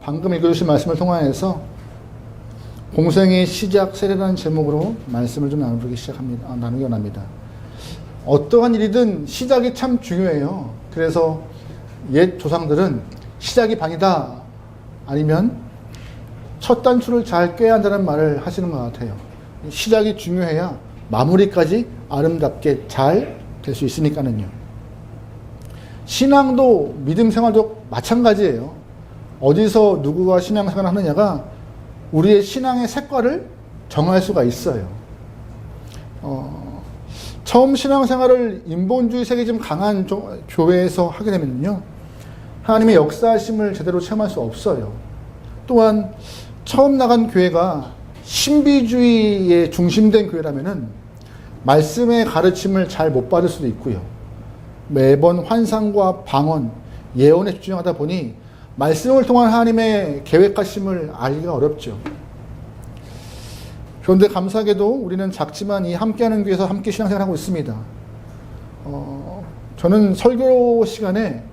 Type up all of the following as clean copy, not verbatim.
방금 읽어주신 말씀을 통하여서 공생의 시작 세례라는 제목으로 말씀을 좀 나누기 원합니다. 어떠한 일이든 시작이 참 중요해요. 그래서 옛 조상들은 시작이 반이다, 아니면 첫 단추를 잘 꿰야 한다는 말을 하시는 것 같아요. 시작이 중요해야 마무리까지 아름답게 잘 될 수 있으니까는요. 신앙도 믿음 생활도 마찬가지예요. 어디서 누구가 신앙생활을 하느냐가 우리의 신앙의 색깔을 정할 수가 있어요. 처음 신앙생활을 인본주의 색이 좀 강한 교회에서 하게 되면요, 하나님의 역사하심을 제대로 체험할 수 없어요. 또한 처음 나간 교회가 신비주의에 중심된 교회라면은 말씀의 가르침을 잘 못 받을 수도 있고요. 매번 환상과 방언, 예언에 집중하다 보니 말씀을 통한 하나님의 계획하심을 알기가 어렵죠. 그런데 감사하게도 우리는 작지만 이 함께하는 교회에서 함께 신앙생활을 하고 있습니다. 저는 설교 시간에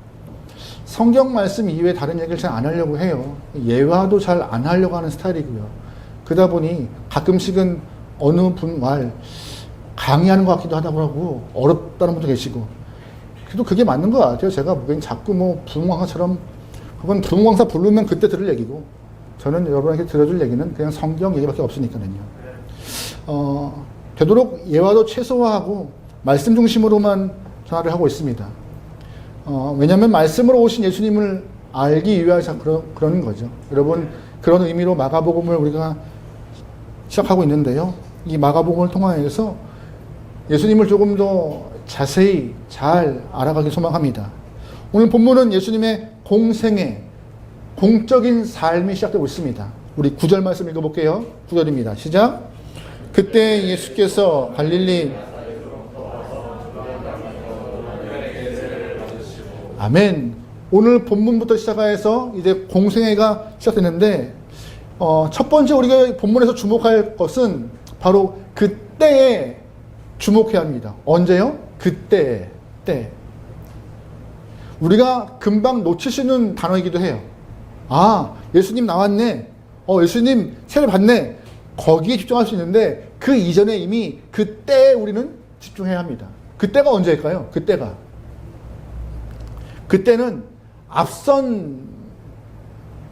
성경 말씀 이외에 다른 얘기를 잘 안 하려고 해요. 예화도 잘 안 하려고 하는 스타일이고요. 그러다 보니 가끔씩은 어느 분 말 강의하는 것 같기도 하다고 하고 어렵다는 분도 계시고, 그래도 그게 맞는 것 같아요. 제가 보기엔 자꾸 부흥왕사처럼, 그건 부흥왕사 부르면 그때 들을 얘기고, 저는 여러분에게 들어줄 얘기는 그냥 성경 얘기밖에 없으니까요. 되도록 예화도 최소화하고 말씀 중심으로만 전화를 하고 있습니다. 왜냐하면 말씀으로 오신 예수님을 알기 위해서 그러는 거죠. 여러분, 그런 의미로 마가복음을 우리가 시작하고 있는데요. 이 마가복음을 통하여서 예수님을 조금 더 자세히 잘 알아가길 소망합니다. 오늘 본문은 예수님의 공생애, 공적인 삶이 시작되고 있습니다. 우리 9절 말씀 읽어볼게요. 9절입니다. 시작. 그때 예수께서 갈릴리, 아멘. 오늘 본문부터 시작해서 이제 공생애가 시작됐는데, 첫 번째 우리가 본문에서 주목할 것은 바로 그때에 주목해야 합니다. 언제요? 그때에. 때. 우리가 금방 놓칠 수 있는 단어이기도 해요. 아, 예수님 나왔네. 예수님 세례 받네. 거기에 집중할 수 있는데 그 이전에 이미 그때에 우리는 집중해야 합니다. 그때가 언제일까요? 그때는 앞선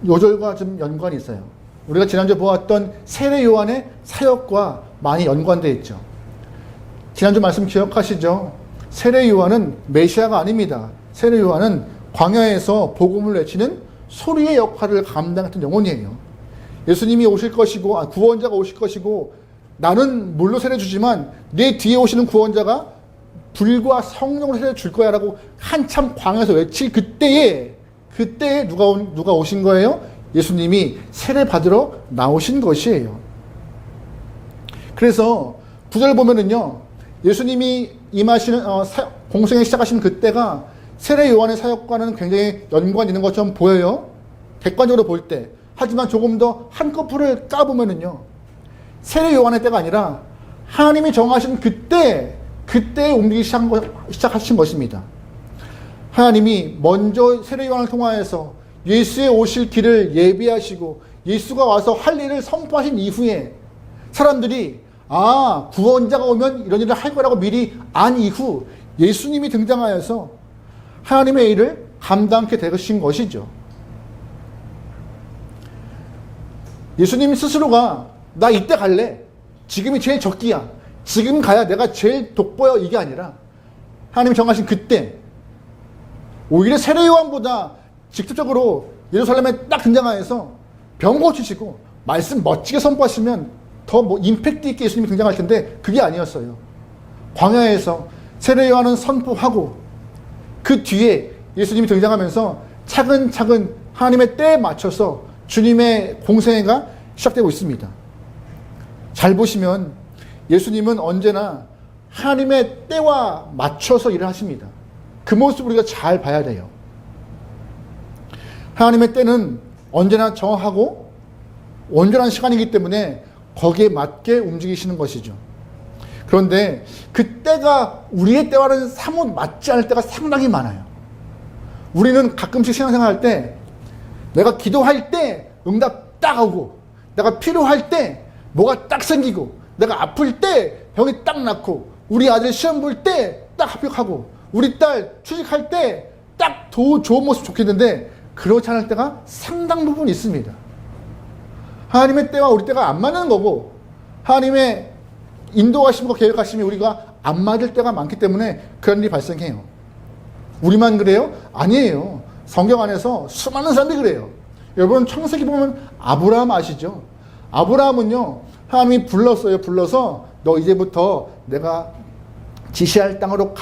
요절과 좀 연관이 있어요. 우리가 지난주에 보았던 세례 요한의 사역과 많이 연관되어 있죠. 지난주 말씀 기억하시죠? 세례 요한은 메시아가 아닙니다. 세례 요한은 광야에서 복음을 외치는 소리의 역할을 감당했던 영혼이에요. 예수님이 오실 것이고, 구원자가 오실 것이고, 나는 물로 세례 주지만 내 뒤에 오시는 구원자가 불과 성령으로 세례 줄 거야 라고 한참 광야에서 외칠 그때에 누가 오신 거예요? 예수님이 세례 받으러 나오신 것이에요. 그래서 9절 보면은요, 예수님이 임하시는 공생에 시작하신 그때가 세례 요한의 사역과는 굉장히 연관이 있는 것처럼 보여요. 객관적으로 볼 때. 하지만 조금 더 한꺼풀을 까보면은요, 세례 요한의 때가 아니라 하나님이 정하신 그때에 움직이기 시작하신 것입니다. 하나님이 먼저 세례 요한을 통하여서 예수의 오실 길을 예비하시고 예수가 와서 할 일을 선포하신 이후에 사람들이 구원자가 오면 이런 일을 할 거라고 미리 안 이후 예수님이 등장하여서 하나님의 일을 감당하게 되신 것이죠. 예수님 스스로가 나 이때 갈래, 지금이 제일 적기야, 지금 가야 내가 제일 돋보여, 이게 아니라 하나님이 정하신 그때, 오히려 세례 요한보다 직접적으로 예루살렘에 딱 등장하여서 병 고치시고 말씀 멋지게 선포하시면 더 임팩트 있게 예수님이 등장할 텐데 그게 아니었어요. 광야에서 세례 요한은 선포하고 그 뒤에 예수님이 등장하면서 차근차근 하나님의 때에 맞춰서 주님의 공생애가 시작되고 있습니다. 잘 보시면 예수님은 언제나 하나님의 때와 맞춰서 일을 하십니다. 그 모습을 우리가 잘 봐야 돼요. 하나님의 때는 언제나 정하고 온전한 시간이기 때문에 거기에 맞게 움직이시는 것이죠. 그런데 그 때가 우리의 때와는 사뭇 맞지 않을 때가 상당히 많아요. 우리는 가끔씩 신앙생활 할 때 내가 기도할 때 응답 딱 오고, 내가 필요할 때 뭐가 딱 생기고, 내가 아플 때 병이 딱 낫고, 우리 아들 시험 볼 때 딱 합격하고, 우리 딸 취직할 때 딱 좋은 모습 좋겠는데 그렇지 않을 때가 상당 부분 있습니다. 하나님의 때와 우리 때가 안 맞는 거고, 하나님의 인도하심과 계획하심이 우리가 안 맞을 때가 많기 때문에 그런 일이 발생해요. 우리만 그래요? 아니에요. 성경 안에서 수많은 사람들이 그래요. 여러분, 창세기 보면 아브라함 아시죠? 아브라함은요, 하나님이 불러서 너 이제부터 내가 지시할 땅으로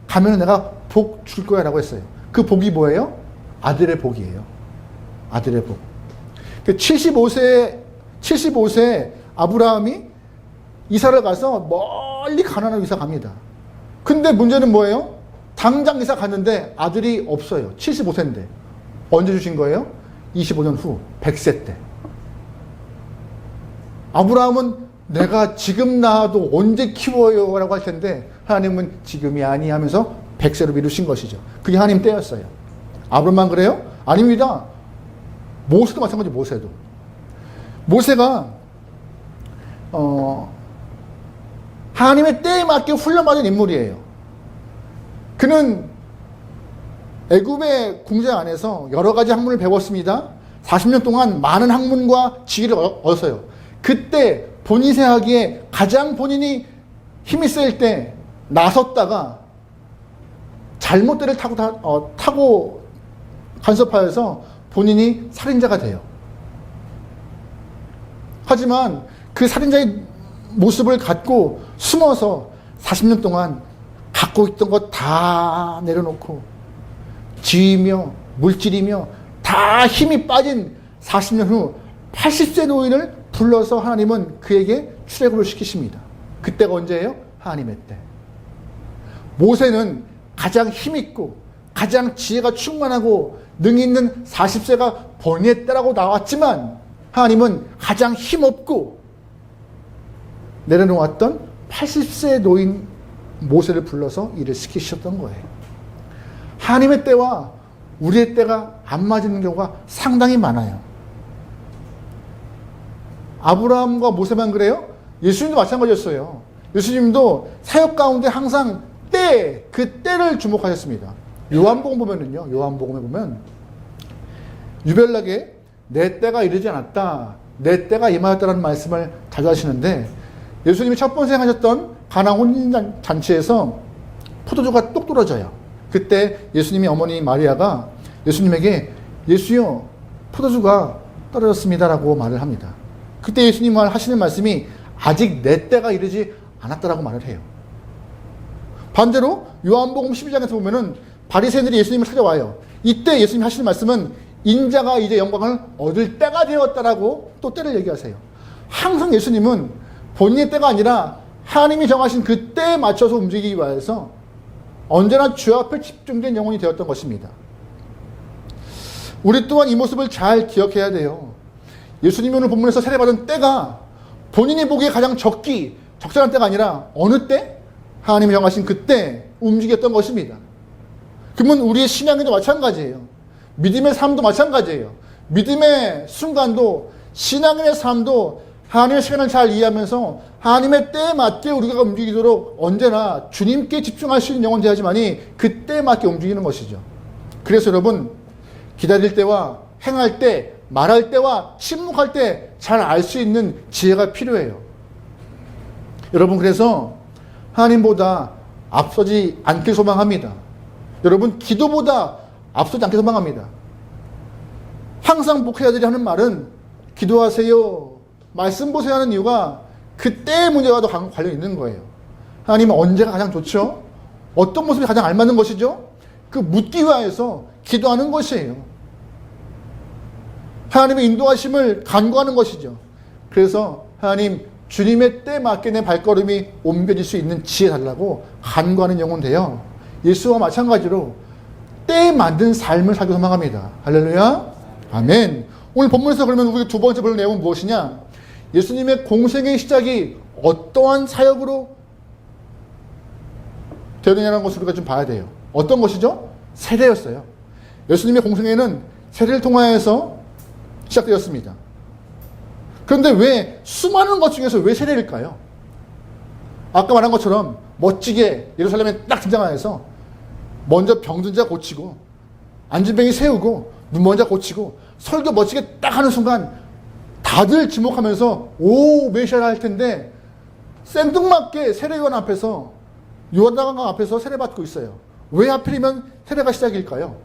가면 내가 복 줄 거야 라고 했어요. 그 복이 뭐예요? 아들의 복이에요. 아들의 복. 75세 아브라함이 이사를 가서 멀리 가나안으로 이사 갑니다. 근데 문제는 뭐예요? 당장 이사 갔는데 아들이 없어요. 75세인데. 언제 주신 거예요? 25년 후, 100세 때. 아브라함은 내가 지금 낳아도 언제 키워요? 라고 할 텐데 하나님은 지금이 아니 하면서 100세로 미루신 것이죠. 그게 하나님 때였어요. 아브라함만 그래요? 아닙니다. 모세도 마찬가지. 모세가 하나님의 때에 맞게 훈련받은 인물이에요. 그는 애굽의 궁전 안에서 여러 가지 학문을 배웠습니다. 40년 동안 많은 학문과 지위를 얻었어요. 그때 본인이 생각하기에 가장 본인이 힘이 셀 때 나섰다가 잘못대를 타고 간섭하여서 본인이 살인자가 돼요. 하지만 그 살인자의 모습을 갖고 숨어서 40년 동안 갖고 있던 것 다 내려놓고 지위며 물질이며 다 힘이 빠진 40년 후 80세 노인을 불러서 하나님은 그에게 출애굽을 시키십니다. 그때가 언제예요? 하나님의 때. 모세는 가장 힘있고 가장 지혜가 충만하고 능이 있는 40세가 본인의 때라고 나왔지만 하나님은 가장 힘없고 내려놓았던 80세 노인 모세를 불러서 일을 시키셨던 거예요. 하나님의 때와 우리의 때가 안 맞는 경우가 상당히 많아요. 아브라함과 모세만 그래요? 예수님도 마찬가지였어요. 예수님도 사역 가운데 항상 그 때를 주목하셨습니다. 요한복음에 보면 유별나게 내 때가 이르지 않았다, 내 때가 임하였다라는 말씀을 자주 하시는데, 예수님이 첫 번째 하셨던 가나 혼인잔치에서 포도주가 똑 떨어져요. 그때 예수님의 어머니 마리아가 예수님에게 예수여 포도주가 떨어졌습니다라고 말을 합니다. 그때 예수님 하시는 말씀이 아직 내 때가 이르지 않았다라고 말을 해요. 반대로 요한복음 12장에서 보면은 바리새인들이 예수님을 찾아와요. 이때 예수님이 하시는 말씀은 인자가 이제 영광을 얻을 때가 되었다라고 또 때를 얘기하세요. 항상 예수님은 본인의 때가 아니라 하나님이 정하신 그 때에 맞춰서 움직이기 위해서 언제나 주 앞에 집중된 영혼이 되었던 것입니다. 우리 또한 이 모습을 잘 기억해야 돼요. 예수님이 오늘 본문에서 세례받은 때가 본인이 보기에 가장 적절한 때가 아니라 어느 때? 하나님이 정하신 그때 움직였던 것입니다. 그러면 우리의 신앙에도 마찬가지예요. 믿음의 삶도 마찬가지예요. 믿음의 순간도, 신앙의 삶도 하나님의 시간을 잘 이해하면서 하나님의 때에 맞게 우리가 움직이도록 언제나 주님께 집중할 수 있는 영혼 되어야지만이 그 때에 맞게 움직이는 것이죠. 그래서 여러분, 기다릴 때와 행할 때, 말할 때와 침묵할 때 잘 알 수 있는 지혜가 필요해요. 여러분, 그래서 하나님보다 앞서지 않길 소망합니다. 여러분, 기도보다 앞서지 않길 소망합니다. 항상 목회자들이 하는 말은 기도하세요, 말씀 보세요 하는 이유가 그때의 문제와도 관련이 있는 거예요. 하나님은 언제가 가장 좋죠? 어떤 모습이 가장 알맞는 것이죠? 그 묻기 위하여서 기도하는 것이에요. 하나님의 인도하심을 간구하는 것이죠. 그래서 하나님, 주님의 때에 맞게 내 발걸음이 옮겨질 수 있는 지혜 달라고 간구하는 영혼 되어 예수와 마찬가지로 때에 맞는 삶을 살기 소망합니다. 할렐루야. 아멘. 오늘 본문에서 그러면 우리 두 번째 볼 내용은 무엇이냐? 예수님의 공생의 시작이 어떠한 사역으로 되느냐는 것을 우리가 좀 봐야 돼요. 어떤 것이죠? 세례였어요. 예수님의 공생애는 세례를 통하여서 시작되었습니다. 그런데 왜 수많은 것 중에서 왜 세례일까요? 아까 말한 것처럼 멋지게 예루살렘에 딱 등장하여서 먼저 병든 자 고치고 앉은 병이 세우고 눈먼 자 고치고 설교 멋지게 딱 하는 순간 다들 지목하면서 오 메시아라 할 텐데 생뚱맞게 세례요한 앞에서 요한강 앞에서 세례받고 있어요. 왜 하필이면 세례가 시작일까요?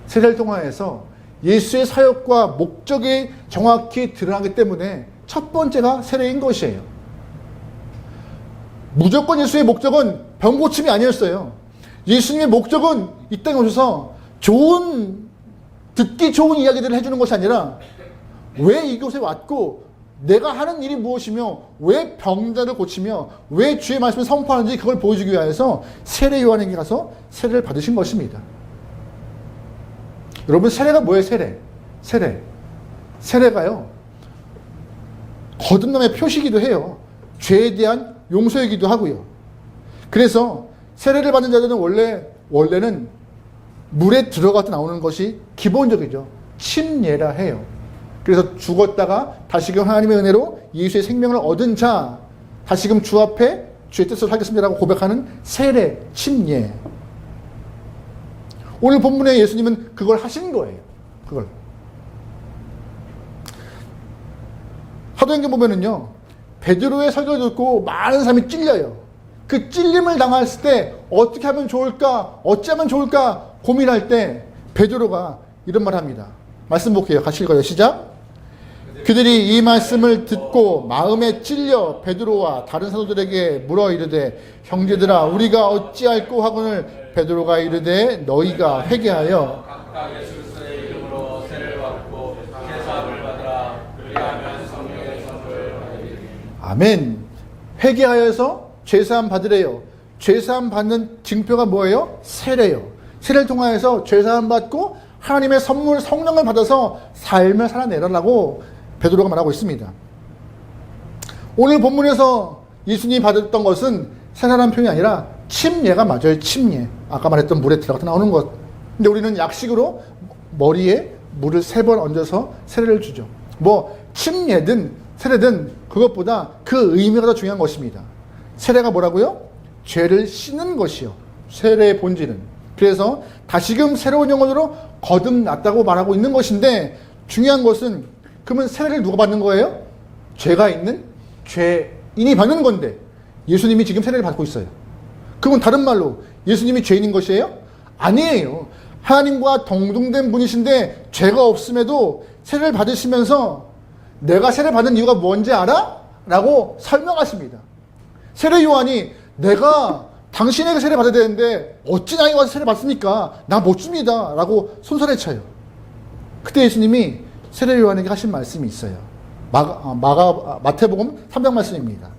세례를 통하여서 예수의 사역과 목적이 정확히 드러나기 때문에 첫 번째가 세례인 것이에요. 무조건 예수의 목적은 병고침이 아니었어요. 예수님의 목적은 이 땅에 오셔서 듣기 좋은 이야기들을 해주는 것이 아니라 왜 이곳에 왔고 내가 하는 일이 무엇이며 왜 병자를 고치며 왜 주의 말씀을 선포하는지 그걸 보여주기 위해서 세례 요한에게 가서 세례를 받으신 것입니다. 여러분 세례가 뭐예요? 세례가요 거듭남의 표시이기도 해요. 죄에 대한 용서이기도 하고요. 그래서 세례를 받는 자들은 원래는 물에 들어가서 나오는 것이 기본적이죠. 침례라 해요. 그래서 죽었다가 다시금 하나님의 은혜로 예수의 생명을 얻은 자, 다시금 주 앞에 주의 뜻을 하겠습니다라고 고백하는 세례, 침례. 오늘 본문에 예수님은 그걸 하신 거예요. 그걸. 사도행전 보면은요, 베드로의 설교를 듣고 많은 사람이 찔려요. 그 찔림을 당했을 때 어떻게 하면 좋을까, 어찌하면 좋을까 고민할 때 베드로가 이런 말을 합니다. 말씀 볼게요. 같이 읽어요. 시작. 그들이 이 말씀을 듣고 마음에 찔려 베드로와 다른 사도들에게 물어 이르되 형제들아 우리가 어찌할꼬 하거늘 베드로가 이르되 너희가 회개하여 각각 예수 그리스도의 이름으로 세례를 받고 죄사함을 받으라. 그리하면 성령의 선물을 받으리니. 아멘. 회개하여서 죄사함 받으래요. 죄사함 받는 증표가 뭐예요? 세례요. 세례를 통하여서 죄사함 받고 하나님의 선물 성령을 받아서 삶을 살아내라라고 베드로가 말하고 있습니다. 오늘 본문에서 예수님이 받았던 것은 세례라는 표현이 아니라 침례가 맞아요. 침례. 아까 말했던 물에 들어가서 나오는 것. 근데 우리는 약식으로 머리에 물을 3번 얹어서 세례를 주죠. 침례든 세례든 그것보다 그 의미가 더 중요한 것입니다. 세례가 뭐라고요? 죄를 씻는 것이요. 세례의 본질은. 그래서 다시금 새로운 영혼으로 거듭났다고 말하고 있는 것인데 중요한 것은 그러면 세례를 누가 받는 거예요? 죄가 있는 죄인이 받는 건데 예수님이 지금 세례를 받고 있어요. 그건 다른 말로 예수님이 죄인인 것이에요? 아니에요. 하나님과 동등된 분이신데 죄가 없음에도 세례를 받으시면서 내가 세례 받는 이유가 뭔지 알아? 라고 설명하십니다. 세례 요한이 내가 당신에게 세례 받아야 되는데 어찌 나에게 와서 세례 받습니까? 나 못 줍니다. 라고 손살에 차요. 그때 예수님이 세례 요한에게 하신 말씀이 있어요. 마태복음 3장 말씀입니다.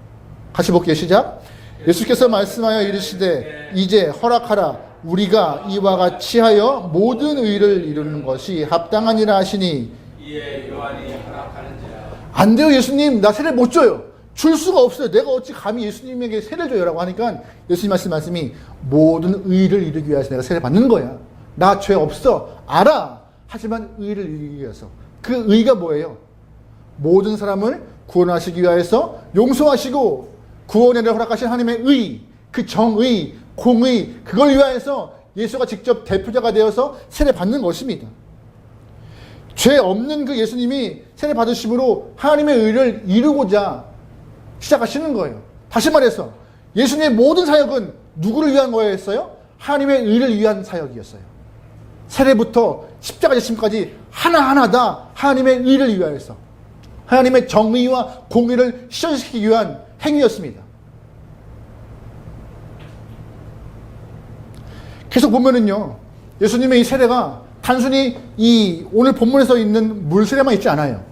같이 볼게요. 시작. 예수께서 말씀하여 이르시되 이제 허락하라. 우리가 이와 같이 하여 모든 의를 이루는 것이 합당하니라 하시니 이에 요한이 허락하는지라. 안 돼요. 예수님 나 세례 못 줘요. 줄 수가 없어요. 내가 어찌 감히 예수님에게 세례를 줘요 라고 하니까 예수님 하신 말씀이 모든 의를 이루기 위해서 내가 세례 받는 거야. 나 죄 없어. 알아. 하지만 의를 이루기 위해서. 그 의가 뭐예요? 모든 사람을 구원하시기 위해서 용서하시고 구원을 허락하신 하나님의 의, 그 정의, 공의, 그걸 위하여서 예수가 직접 대표자가 되어서 세례 받는 것입니다. 죄 없는 그 예수님이 세례 받으심으로 하나님의 의를 이루고자 시작하시는 거예요. 다시 말해서 예수님의 모든 사역은 누구를 위한 거였어요? 하나님의 의를 위한 사역이었어요. 세례부터 십자가 지심까지 하나하나 다 하나님의 의를 위하여서 하나님의 정의와 공의를 실현시키기 위한 행위였습니다. 계속 보면은요, 예수님의 이 세례가 단순히 이 오늘 본문에서 있는 물 세례만 있지 않아요.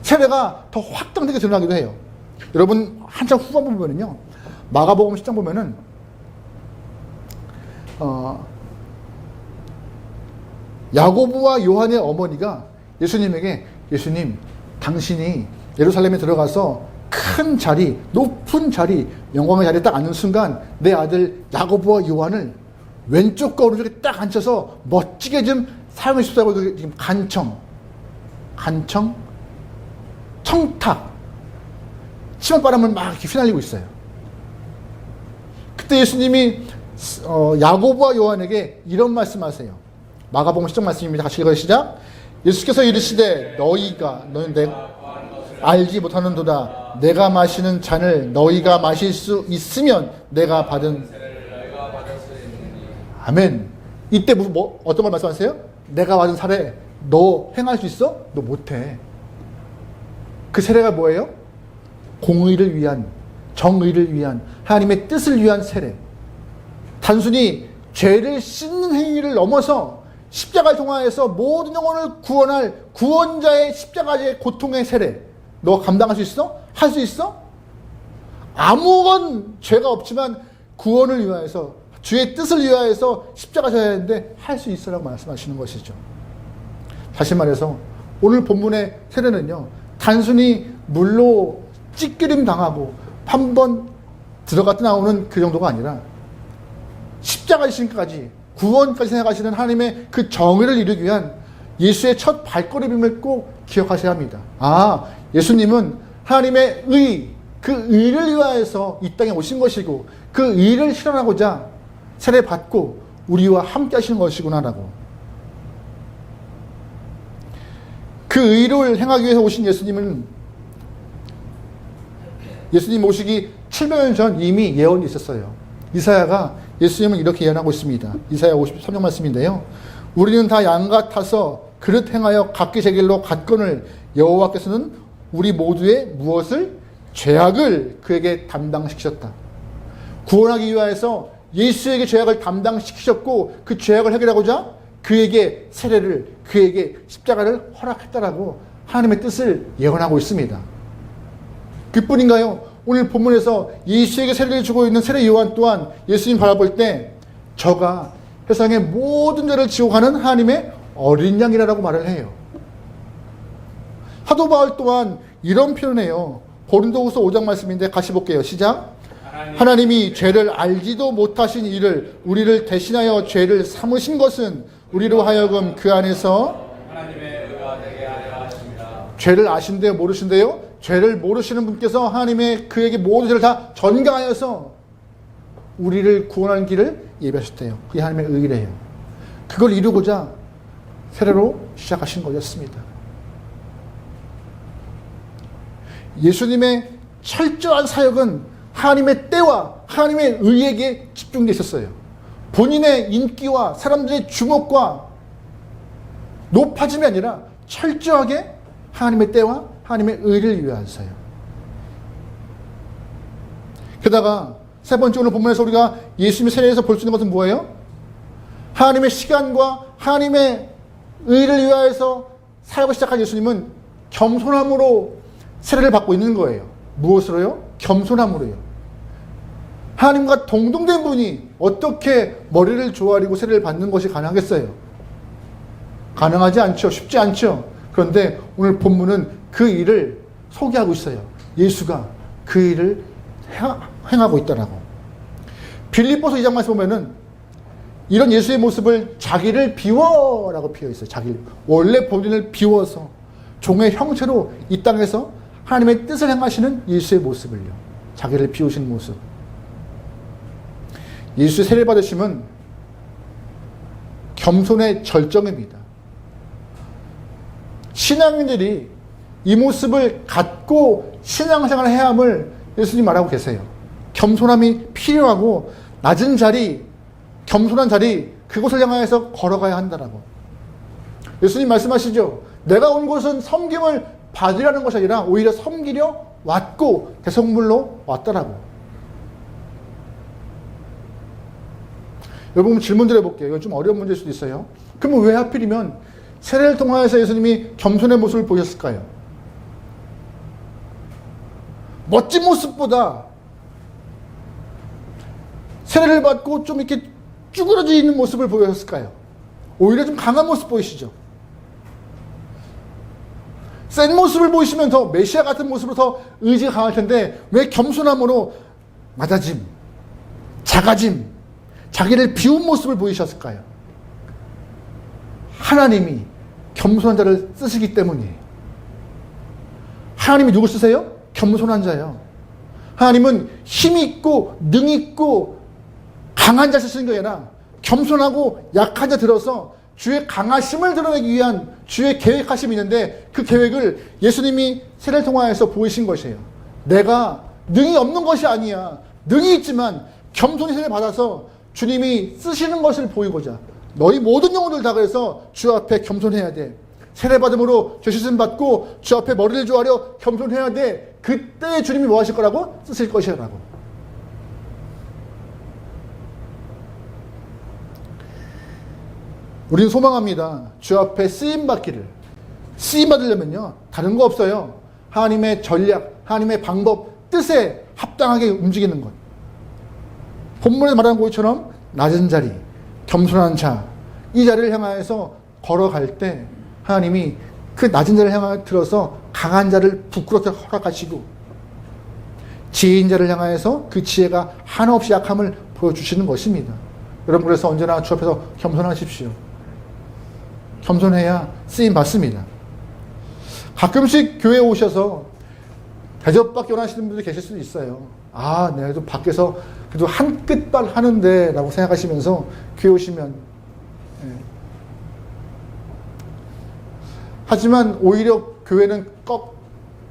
세례가 더 확장되게 드러나기도 해요. 여러분 한참 후반 보면은요, 마가복음 10장 보면은 야고보와 요한의 어머니가 예수님에게 예수님 당신이 예루살렘에 들어가서 큰 자리, 높은 자리, 영광의 자리에 딱 앉는 순간 내 아들 야고보와 요한을 왼쪽과 오른쪽에 딱 앉혀서 멋지게 좀 사용해 주십사고 지금 간청, 청탁, 치맛바람을 막 이렇게 휘날리고 있어요. 그때 예수님이 야고보와 요한에게 이런 말씀하세요. 마가복음 10장 말씀입니다. 같이 읽어요. 시작. 예수께서 이르시되 너는 내가 알지 못하는도다. 내가 마시는 잔을 너희가 마실 수 있으면 내가 받은 아멘. 이때 무슨 어떤 걸 말씀하세요? 내가 받은 사례 너 행할 수 있어? 너 못해. 그 세례가 뭐예요? 공의를 위한, 정의를 위한, 하나님의 뜻을 위한 세례. 단순히 죄를 씻는 행위를 넘어서 십자가를 통하여서 모든 영혼을 구원할 구원자의 십자가의 고통의 세례. 너 감당할 수 있어? 할 수 있어? 아무건 죄가 없지만 구원을 위하여서, 주의 뜻을 위하여서 십자가 져야 하는데 할 수 있으라고 말씀하시는 것이죠. 다시 말해서 오늘 본문의 세례는요, 단순히 물로 찌끄림 당하고 한 번 들어갔다 나오는 그 정도가 아니라 십자가 지심까지, 구원까지 생각하시는 하나님의 그 정의를 이루기 위한 예수의 첫 발걸음임을 꼭 기억하셔야 합니다. 예수님은 하나님의 의, 그 의를 위하여서 이 땅에 오신 것이고 그 의를 실현하고자 세례 받고 우리와 함께 하시는 것이구나라고. 그 의를 행하기 위해서 오신 예수님 오시기 700년 전 이미 예언이 있었어요. 이사야가 예수님을 이렇게 예언하고 있습니다. 이사야 53장 말씀인데요. 우리는 다 양 같아서 그릇 행하여 각기 제 길로 갔거늘 여호와께서는 우리 모두의 무엇을? 죄악을 그에게 담당시키셨다. 구원하기 위하여서 예수에게 죄악을 담당시키셨고 그 죄악을 해결하고자 그에게 세례를, 그에게 십자가를 허락했다라고 하나님의 뜻을 예언하고 있습니다. 그뿐인가요? 오늘 본문에서 예수에게 세례를 주고 있는 세례 요한 또한 예수님 바라볼 때 저가 세상의 모든 죄를 지고 가는 하나님의 어린 양이라고 말을 해요. 사도 바울 또한 이런 표현을 해요. 고린도후서 5장 말씀인데 같이 볼게요. 시작. 하나님이 죄를 알지도 못하신 이를 우리를 대신하여 죄를 삼으신 것은 우리로 하여금 그 안에서 하나님의 의가 되게 하려 하십니다. 죄를 아신대요? 모르신대요? 죄를 모르시는 분께서 하나님의 그에게 모든 죄를 다 전가하여서 우리를 구원하는 길을 예비하셨대요. 그게 하나님의 의래요. 그걸 이루고자 세례로 시작하신 거였습니다. 예수님의 철저한 사역은 하나님의 때와 하나님의 의에게 집중되어 있었어요. 본인의 인기와 사람들의 주목과 높아짐이 아니라 철저하게 하나님의 때와 하나님의 의를 위하여서요. 게다가 세 번째 오늘 본문에서 우리가 예수님의 세례에서 볼 수 있는 것은 뭐예요? 하나님의 시간과 하나님의 의를 위하여서 사역을 시작한 예수님은 겸손함으로 세례를 받고 있는 거예요. 무엇으로요? 겸손함으로요. 하나님과 동등된 분이 어떻게 머리를 조아리고 세례를 받는 것이 가능하겠어요? 가능하지 않죠. 쉽지 않죠. 그런데 오늘 본문은 그 일을 소개하고 있어요. 예수가 그 일을 행하고 있다라고. 빌립보서 2장 말씀 보면은 이런 예수의 모습을 자기를 비워라고 비워 있어요. 자기를 원래 본인을 비워서 종의 형체로 이 땅에서 하나님의 뜻을 행하시는 예수의 모습을요. 자기를 비우신 모습. 예수의 세례 받으심은 겸손의 절정입니다. 신앙인들이 이 모습을 갖고 신앙생활을 해야 함을 예수님 말하고 계세요. 겸손함이 필요하고 낮은 자리, 겸손한 자리, 그곳을 향하여서 걸어가야 한다라고. 예수님 말씀하시죠. 내가 온 곳은 섬김을 받으려는 것이 아니라 오히려 섬기려 왔고 대성물로 왔다라고. 여러분 질문 드려볼게요. 이건 좀 어려운 문제일 수도 있어요. 그러면 왜 하필이면 세례를 통하여서 예수님이 겸손의 모습을 보셨을까요? 멋진 모습보다 세례를 받고 좀 이렇게 쭈그러져 있는 모습을 보였을까요? 오히려 좀 강한 모습 보이시죠? 센 모습을 보이시면 더 메시아 같은 모습으로 더 의지가 강할 텐데 왜 겸손함으로 낮아짐, 작아짐, 자기를 비운 모습을 보이셨을까요? 하나님이 겸손한 자를 쓰시기 때문이에요. 하나님이 누구 쓰세요? 겸손한 자예요. 하나님은 힘이 있고 능이 있고 강한 자 쓰시는 게 아니라 겸손하고 약한 자 들어서 주의 강하심을 드러내기 위한 주의 계획하심이 있는데 그 계획을 예수님이 세례를 통하여서 보이신 것이에요. 내가 능이 없는 것이 아니야. 능이 있지만 겸손히 세례를 받아서 주님이 쓰시는 것을 보이고자 너희 모든 영혼들 다 그래서 주 앞에 겸손해야 돼. 세례받음으로 죄 씻음 받고 주 앞에 머리를 조아려 겸손해야 돼. 그때 주님이 뭐 하실 거라고? 쓰실 것이라고. 우리는 소망합니다. 주 앞에 쓰임받기를. 쓰임받으려면요 다른 거 없어요. 하나님의 전략, 하나님의 방법, 뜻에 합당하게 움직이는 것. 본문에 말한 것처럼 낮은 자리, 겸손한 자, 이 자리를 향하여서 걸어갈 때 하나님이 그 낮은 자를 향하여 들어서 강한 자를 부끄럽게 허락하시고 지혜인 자를 향하여서 그 지혜가 한없이 약함을 보여주시는 것입니다. 여러분 그래서 언제나 주 앞에서 겸손하십시오. 겸손해야 쓰임 받습니다. 가끔씩 교회에 오셔서 대접받기 원하시는 분들이 계실 수도 있어요. 아, 내가 좀 밖에서 그래도 한 끝발 하는데 라고 생각하시면서 교회 오시면 하지만 오히려 교회는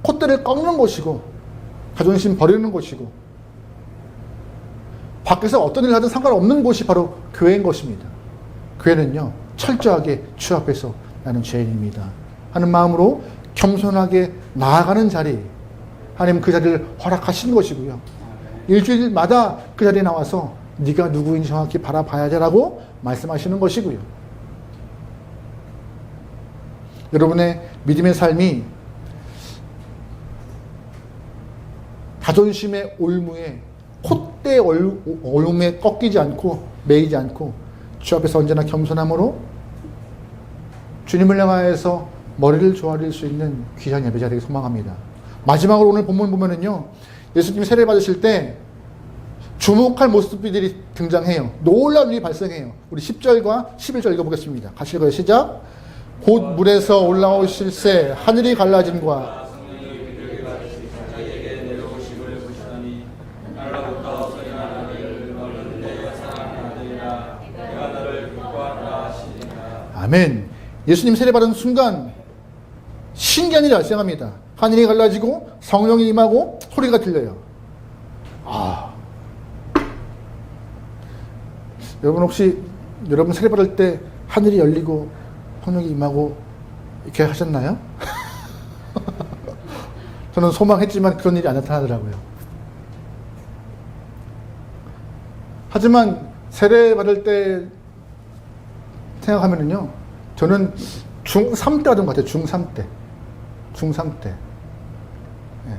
콧대를 꺾는 곳이고 자존심 버리는 곳이고 밖에서 어떤 일을 하든 상관없는 곳이 바로 교회인 것입니다. 교회는요 철저하게 주 앞에서 나는 죄인입니다 하는 마음으로 겸손하게 나아가는 자리, 하나님 그 자리를 허락하신 것이고요. 일주일마다 그 자리에 나와서 네가 누구인지 정확히 바라봐야 되라고 말씀하시는 것이고요. 여러분의 믿음의 삶이 자존심의 올무에 콧대 올무에 꺾이지 않고 매이지 않고 주 앞에서 언제나 겸손함으로 주님을 향하여서 머리를 조아릴 수 있는 귀한 예배자 되기 소망합니다. 마지막으로 오늘 본문 보면은요 예수님이 세례 받으실 때 주목할 모습들이 등장해요. 놀라운 일이 발생해요. 우리 10절과 11절 읽어보겠습니다. 같이 읽어요. 시작. 곧 물에서 올라오실새 하늘이 갈라짐과 아멘. 예수님 세례받은 순간 신기한 일이 발생합니다. 하늘이 갈라지고 성령이 임하고 소리가 들려요. 여러분 혹시 여러분 세례받을 때 하늘이 열리고 성령이 임하고 이렇게 하셨나요? 저는 소망했지만 그런 일이 안 나타나더라고요. 하지만 세례받을 때 생각하면은요 저는 중3 때 하던 것 같아요. 중3 때. 예.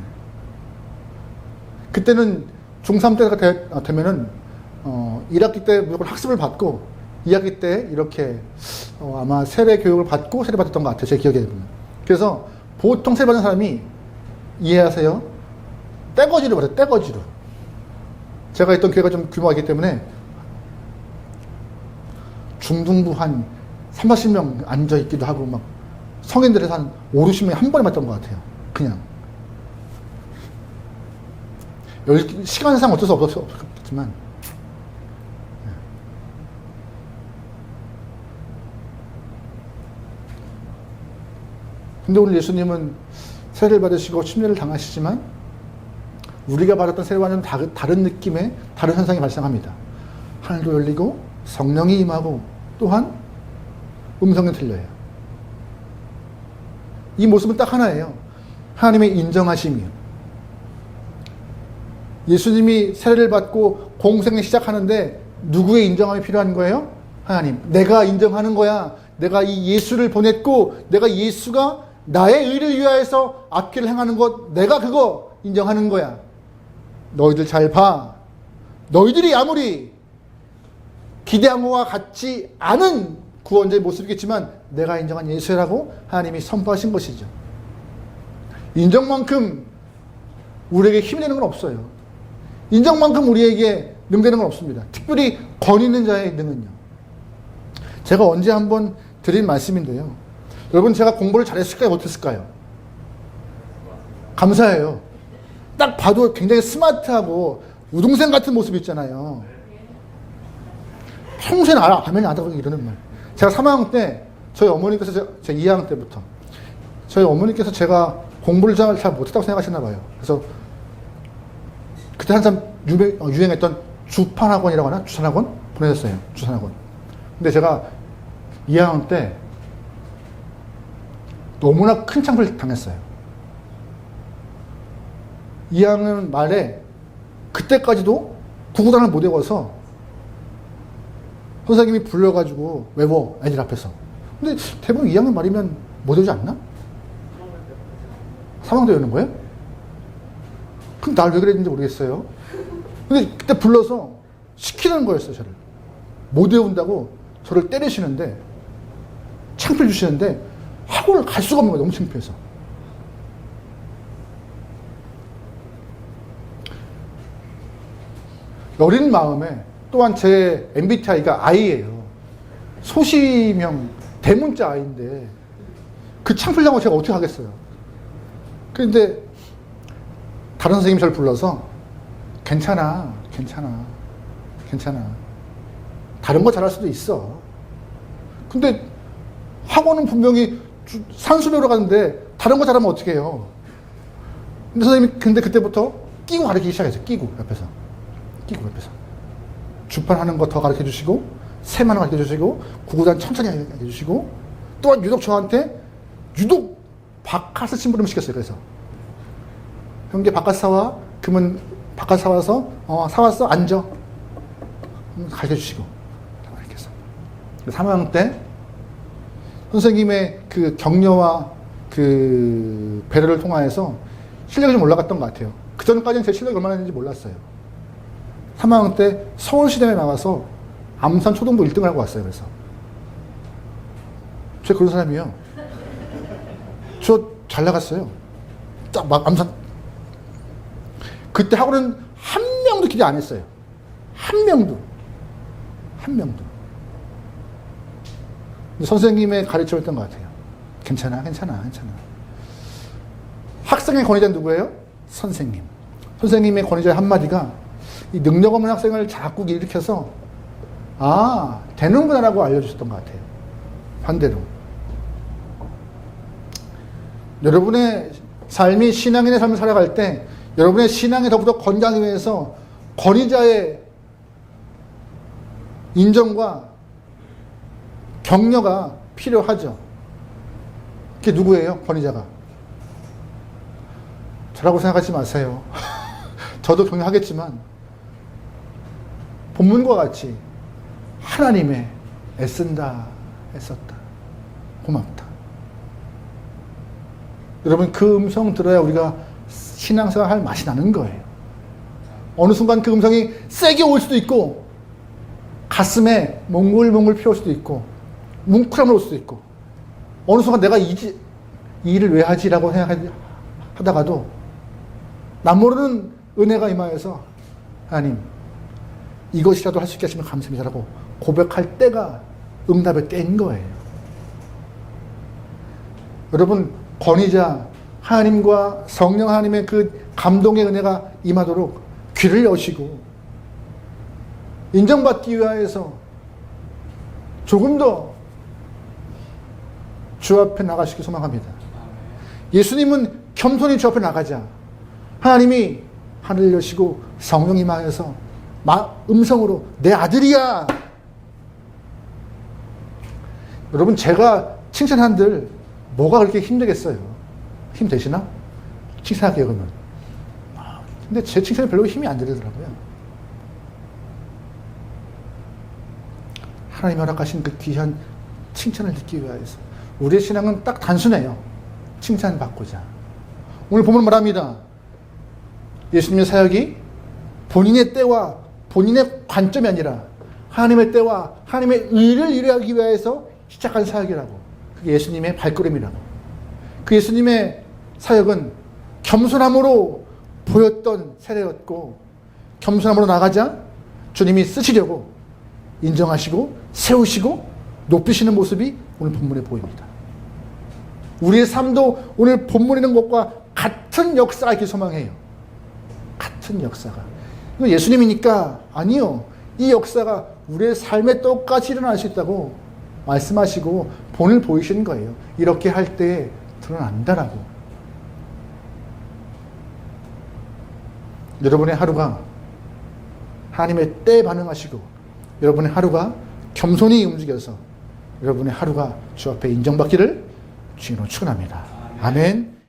그때는 중3 때가 되면은 1학기 때 무조건 학습을 받고 2학기 때 이렇게 아마 세례 교육을 받고 세례 받았던 것 같아요. 제 기억에 보면. 그래서 보통 세례 받는 사람이 이해하세요? 떼거지로 받아요. 떼거지로. 제가 있던 교회가 좀 규모가 있기 때문에 중등부 한 30-40명 앉아있기도 하고 막 성인들에서 한 50-60명이 한 번에 맞던 것 같아요. 그냥. 시간상 어쩔 수 없었지만 근데 오늘 예수님은 세례를 받으시고 침례를 당하시지만 우리가 받았던 세례와는 다른 느낌의 다른 현상이 발생합니다. 하늘도 열리고 성령이 임하고 또한 음성이 들려요. 이 모습은 딱 하나예요. 하나님의 인정하심이요. 예수님이 세례를 받고 공생을 시작하는데 누구의 인정함이 필요한 거예요? 하나님. 내가 인정하는 거야. 내가 이 예수를 보냈고 내가 예수가 나의 의를 위하여서 앞길을 행하는 것 내가 그거 인정하는 거야. 너희들 잘 봐. 너희들이 아무리 기대한 것과 같지 않은 구원자의 모습이겠지만 내가 인정한 예수라고 하나님이 선포하신 것이죠. 인정만큼 우리에게 힘이 되는 건 없어요. 인정만큼 우리에게 능되는 건 없습니다. 특별히 권 있는 자의 능은요. 제가 언제 한번 드린 말씀인데요. 여러분, 제가 공부를 잘했을까요? 못했을까요? 감사해요. 딱 봐도 굉장히 스마트하고 우등생 같은 모습 있잖아요. 평소에 아멘이 안 하고 이러는 말. 제가 3학년 때 저희 어머니께서 제 2학년 때부터 저희 어머니께서 제가 공부를 잘 못했다고 생각하셨나 봐요. 그래서 그때 한참 유행했던 주판학원이라고 하나? 주산학원? 보내셨어요. 주산학원. 근데 제가 2학년 때 너무나 큰 창피를 당했어요. 2학년 말에 그때까지도 구구단을 못 외워서 선생님이 불러가지고 외워, 애들 앞에서. 근데 대부분 2학년 말이면 못 외우지 않나? 3학년 때 외우는 거예요? 그럼 날 왜 그랬는지 모르겠어요. 근데 그때 불러서 시키는 거였어요, 저를. 못 외운다고 저를 때리시는데, 창피를 주시는데, 학원을 갈 수가 없는 거예요, 너무 창피해서. 어린 마음에 또한 제 MBTI가 I예요. 소시명, 대문자 I인데, 그 창피하고 제가 어떻게 하겠어요? 그런데, 다른 선생님이 저를 불러서, 괜찮아. 다른 거 잘할 수도 있어. 근데 학원은 분명히 산수 배우러 가는데 다른 거 잘하면 어떻게 해요? 근데 선생님이 근데 그때부터 끼고 가르치기 시작했어요. 끼고 옆에서. 주판하는 거 더 가르쳐 주시고 세만 가르쳐 주시고 구구단 천천히 가르쳐 주시고 또한 유독 저한테 유독 바카스 심부름 시켰어요. 그래서 형제 바카스 사와. 그러면 바카스 사와서 사왔어? 앉아. 가르쳐 주시고 이렇게 해서 3학년 때 선생님의 그 격려와 그 배려를 통하여서 실력이 좀 올라갔던 것 같아요. 그 전까지는 제 실력이 얼마나 되는지 몰랐어요. 3학년 때 서울시대에 나와서 암산 초등부 1등을 하고 왔어요. 그래서 제가 그런 사람이에요. 저 잘 나갔어요. 딱 막 암산. 그때 학원은 한 명도 기대 안 했어요. 한 명도. 근데 선생님의 가르침이었던 것 같아요. 괜찮아. 학생의 권위자는 누구예요? 선생님. 선생님의 권위자의 한마디가 이 능력 없는 학생을 자꾸 일으켜서 되는구나라고 알려주셨던 것 같아요. 반대로. 여러분의 삶이 신앙인의 삶을 살아갈 때 여러분의 신앙이 더욱더 건강하기 위해서 권위자의 인정과 격려가 필요하죠. 그게 누구예요? 권위자가. 저라고 생각하지 마세요. 저도 격려하겠지만 본문과 같이 하나님의 애쓴다, 애썼다, 고맙다. 여러분 그 음성 들어야 우리가 신앙생활 할 맛이 나는 거예요. 어느 순간 그 음성이 세게 올 수도 있고 가슴에 몽글몽글 피울 수도 있고 뭉클함을 올 수도 있고 어느 순간 내가 이 일을 왜 하지라고 생각하다가도 남 모르는 은혜가 임하여서 하나님 이것이라도 할 수 있게 하시면 감사합니다라고 고백할 때가 응답의 때인 거예요. 여러분 권위자 하나님과 성령 하나님의 그 감동의 은혜가 임하도록 귀를 여시고 인정받기 위하여서 조금 더 주 앞에 나가시길 소망합니다. 예수님은 겸손히 주 앞에 나가자 하나님이 하늘을 여시고 성령이 임하여서 음성으로 내 아들이야. 여러분 제가 칭찬한들 뭐가 그렇게 힘들겠어요? 힘 되시나? 칭찬할게요 그러면. 근데 제 칭찬이 별로 힘이 안 들더라고요. 하나님이 허락하신 그 귀한 칭찬을 듣기 위하여서 우리의 신앙은 딱 단순해요. 칭찬받고자. 오늘 보면 말합니다. 예수님의 사역이 본인의 때와 본인의 관점이 아니라 하나님의 때와 하나님의 의를 이루기 위해서 시작한 사역이라고. 그게 예수님의 발걸음이라고. 그 예수님의 사역은 겸손함으로 보였던 세례였고 겸손함으로 나가자 주님이 쓰시려고 인정하시고 세우시고 높이시는 모습이 오늘 본문에 보입니다. 우리의 삶도 오늘 본문에 있는 것과 같은 역사가 있길 소망해요. 같은 역사가. 이거 예수님이니까 아니요. 이 역사가 우리의 삶에 똑같이 일어날 수 있다고 말씀하시고 본을 보이시는 거예요. 이렇게 할 때 드러난다라고. 여러분의 하루가 하나님의 때에 반응하시고 여러분의 하루가 겸손히 움직여서 여러분의 하루가 주 앞에 인정받기를 주님으로 축원합니다. 아멘.